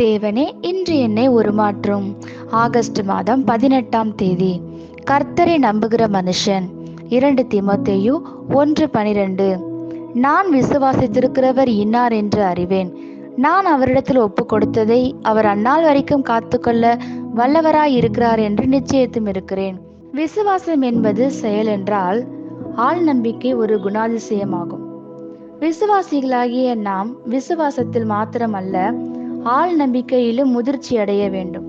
தேவனே, இன்று என்னை உருமாற்றும். ஆகஸ்ட் மாதம் 18ஆம் தேதி. கர்த்தரை நம்புகிற மனுஷன். 2 தீமோத்தேயு 1:12. நான் விசுவாசித்திருக்கிறவர் இன்னார் என்று அறிவேன். நான் அவரிடத்தில் ஒப்பு கொடுத்ததை அவர் அந்நாள் வரைக்கும் காத்துக்கொள்ள வல்லவராய் இருக்கிறார் என்று நிச்சயத்தும் இருக்கிறேன். விசுவாசம் என்பது செயல் என்றால், ஆள் நம்பிக்கை ஒரு குணாதிசயமாகும். விசுவாசிகளாகிய நாம் விசுவாசத்தில் மாத்திரமல்ல, ஆள் நம்பிக்கையிலும் முதிர்ச்சி அடைய வேண்டும்.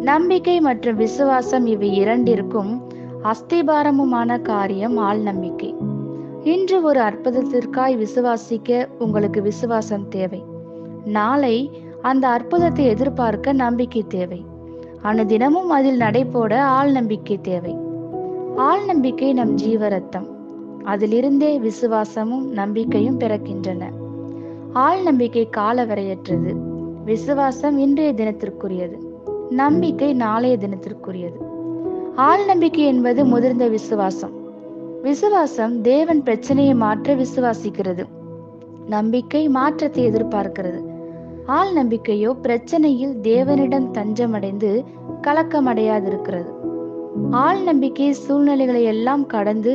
நம்பிக்கை மற்றும் விசுவாசம் இவை இரண்டிற்கும் அஸ்திபாரமுமான காரியம் ஆள் நம்பிக்கை. இன்று ஒரு அற்புதத்திற்காய் விசுவாசிக்க உங்களுக்கு விசுவாசம் தேவை. நாளை அந்த அற்புதத்தை எதிர்பார்க்க நம்பிக்கை தேவை. அனுதினமும் அதில் நடைபோட ஆள் நம்பிக்கை தேவை. ஆள் நம்பிக்கை நம் ஜீவரத்தம். அதிலிருந்தே விசுவாசமும் நம்பிக்கையும் பிறக்கின்றன. ஆள் நம்பிக்கை காலவரையற்றது. விசுவாசம் இன்றைய தினத்திற்குரியது. நம்பிக்கை நாளைய தினத்திற்குரியது. ஆள் நம்பிக்கை என்பது முதிர்ந்த விசுவாசம். விசுவாசம் தேவன் பிரச்சனையை மாற்ற விசுவாசிக்கிறது. நம்பிக்கை மாற்றத்தை எதிர்பார்க்கிறது. ஆள் நம்பிக்கையோ பிரச்சனையில் தேவனிடம் தஞ்சமடைந்து கலக்கமடையாதிருக்கிறது. ஆள் நம்பிக்கை சூழ்நிலைகளை எல்லாம் கடந்து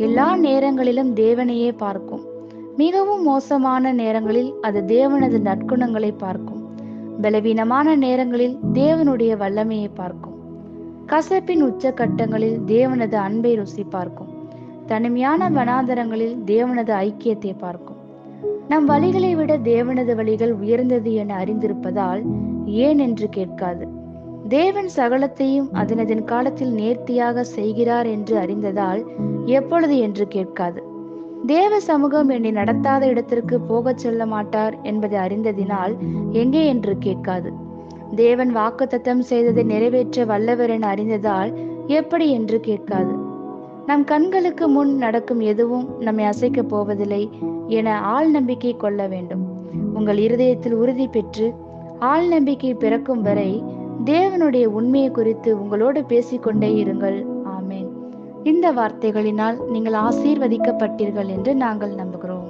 எல்லா நேரங்களிலும் தேவனையே பார்க்கும். மிகவும் மோசமான நேரங்களில் அது தேவனது நற்குணங்களை பார்க்கும். பலவீனமான நேரங்களில் தேவனுடைய வல்லமையை பார்க்கும். கசப்பின் உச்சகட்டங்களில் தேவனது அன்பை ருசி பார்க்கும். தனிமையான வனாந்தரங்களில் தேவனது ஐக்கியத்தை பார்க்கும். நம் வழிகளை விட தேவனது வழிகள் உயர்ந்தது என அறிந்திருப்பதால் ஏன் என்று கேட்காது. தேவன் சகலத்தையும் அதனதின் காலத்தில் நேர்த்தியாக செய்கிறார் என்று அறிந்ததால் எப்பொழுது என்று கேட்காது. தேவ சமூகம் என்னை நடத்தாத இடத்திற்கு போகச் சொல்ல மாட்டார் என்பதை அறிந்ததினால் எங்கே என்று கேட்காது. தேவன் வாக்குத்தத்தம் செய்ததை நிறைவேற்ற வல்லவர் என அறிந்ததால் எப்படி என்று கேட்காது. நம் கண்களுக்கு முன் நடக்கும் எதுவும் நம்மை அசைக்கப் போவதில்லை என ஆள் நம்பிக்கை கொள்ள வேண்டும். உங்கள் இருதயத்தில் உறுதி பெற்று ஆள் நம்பிக்கை பிறக்கும் வரை தேவனுடைய உண்மையை குறித்து உங்களோடு பேசிக்கொண்டே இருங்கள். ஆமேன். இந்த வார்த்தைகளினால் நீங்கள் ஆசீர்வதிக்கப்பட்டீர்கள் என்று நாங்கள் நம்புகிறோம்.